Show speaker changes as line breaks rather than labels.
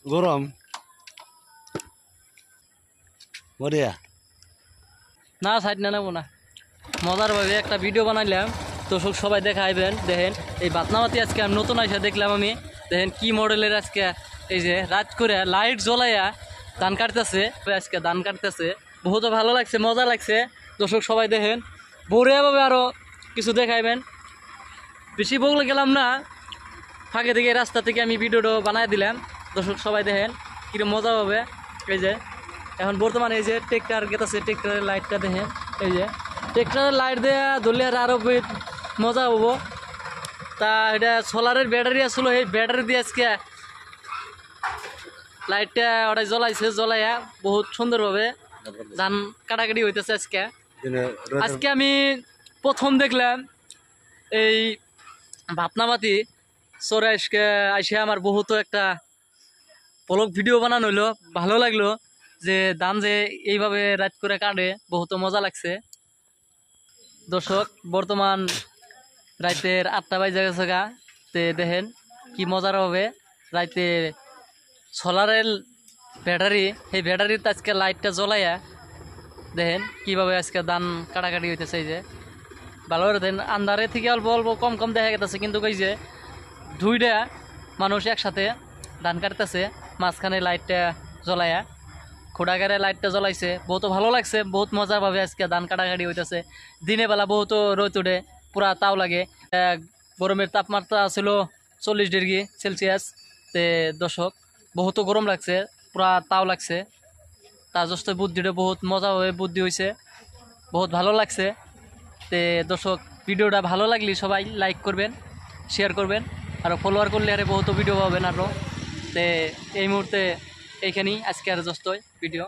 গরম বড়িয়া
না সাইড না নেবো না মজার ভাবে একটা ভিডিও বানাইলাম তো সবাই দেখাইবেন দেখেন এই বাতনামাতি আজকে আমি নতুন আইসা দেখলাম আমি দেখেন কি মডেলের আজকে এই যে রাত করে লাইট জ্বলাইয়া ধান কাটতেছে আজকে ধান কাটতেছে বহুত ভালো লাগছে মজা লাগছে দর্শক সবাই দেখেন বড়িয়াভাবে আরও কিছু দেখাইবেন বেশি বগলে গেলাম না ফাঁকে থেকে রাস্তা থেকে আমি ভিডিওটা বানাই দিলাম দর্শক সবাই দেখেন কিরকম মজা হবে এই যে এখন বর্তমানে এই যে ট্রেক্টর গেতেছে ট্রেক্টরের লাইটটা দেখেন এই যে ট্রেক্টরের লাইট দেওয়া ধরলে আর আরও মজা হবো তা এটা সোলারের ব্যাটারি আসলো এই ব্যাটারি দিয়ে আজকে লাইটটা ওটা জ্বলাইছে জ্বলাইয়া বহুত সুন্দরভাবে ধান কাটাকাটি হইতেছে আজকে আজকে আমি প্রথম দেখলাম এই ভাতনামাতি চরে আইসে আমার বহুত একটা ব্লগ ভিডিও বানানো হইলো ভালো লাগলো যে ধান যে এইভাবে রাত করে কাটে বহুত মজা লাগছে দর্শক বর্তমান রাতের 8টা বাজে গেছে গা তে দেখেন কি মজার হবে রাতে সোলারের ব্যাটারি এই ব্যাটারিতে আজকে লাইটটা জ্বলাইয়া দেখেন কিভাবে আজকে ধান কাটাকাটি হইতেছে এই যে ভালো করে দেখেন আন্ধারে থেকে অল্প অল্প কম কম দেখা গেতেছে কিন্তু ওই যে দুইটা মানুষ একসাথে ধান কাটতেছে মাঝখানে লাইটটা জ্বলাইয়া খোড়াগারে লাইটটা জ্বলাইছে বহুত ভালো লাগছে বহুত মজাভাবে আজকে ধান কাটাকাটি হইতেছে দিনে বেলা বহুত রোদ উঠে পুরা তাও লাগে গরমের তাপমাত্রা ছিল 40 ডিগ্রি সেলসিয়াস তে দর্শক বহুত গরম লাগছে পুরা তাও লাগছে তার জন্য বুদ্ধিটা বহুত মজা হয়ে বুদ্ধি হয়েছে বহুত ভালো লাগছে তে দর্শক ভিডিওটা ভালো লাগলে সবাই লাইক করবেন শেয়ার করবেন আর ফলোয়ার করলে আরে বহুত ভিডিও পাবেন আরও তে এই মুহূর্তে এইখানেই আজকে আর জস্তই ভিডিও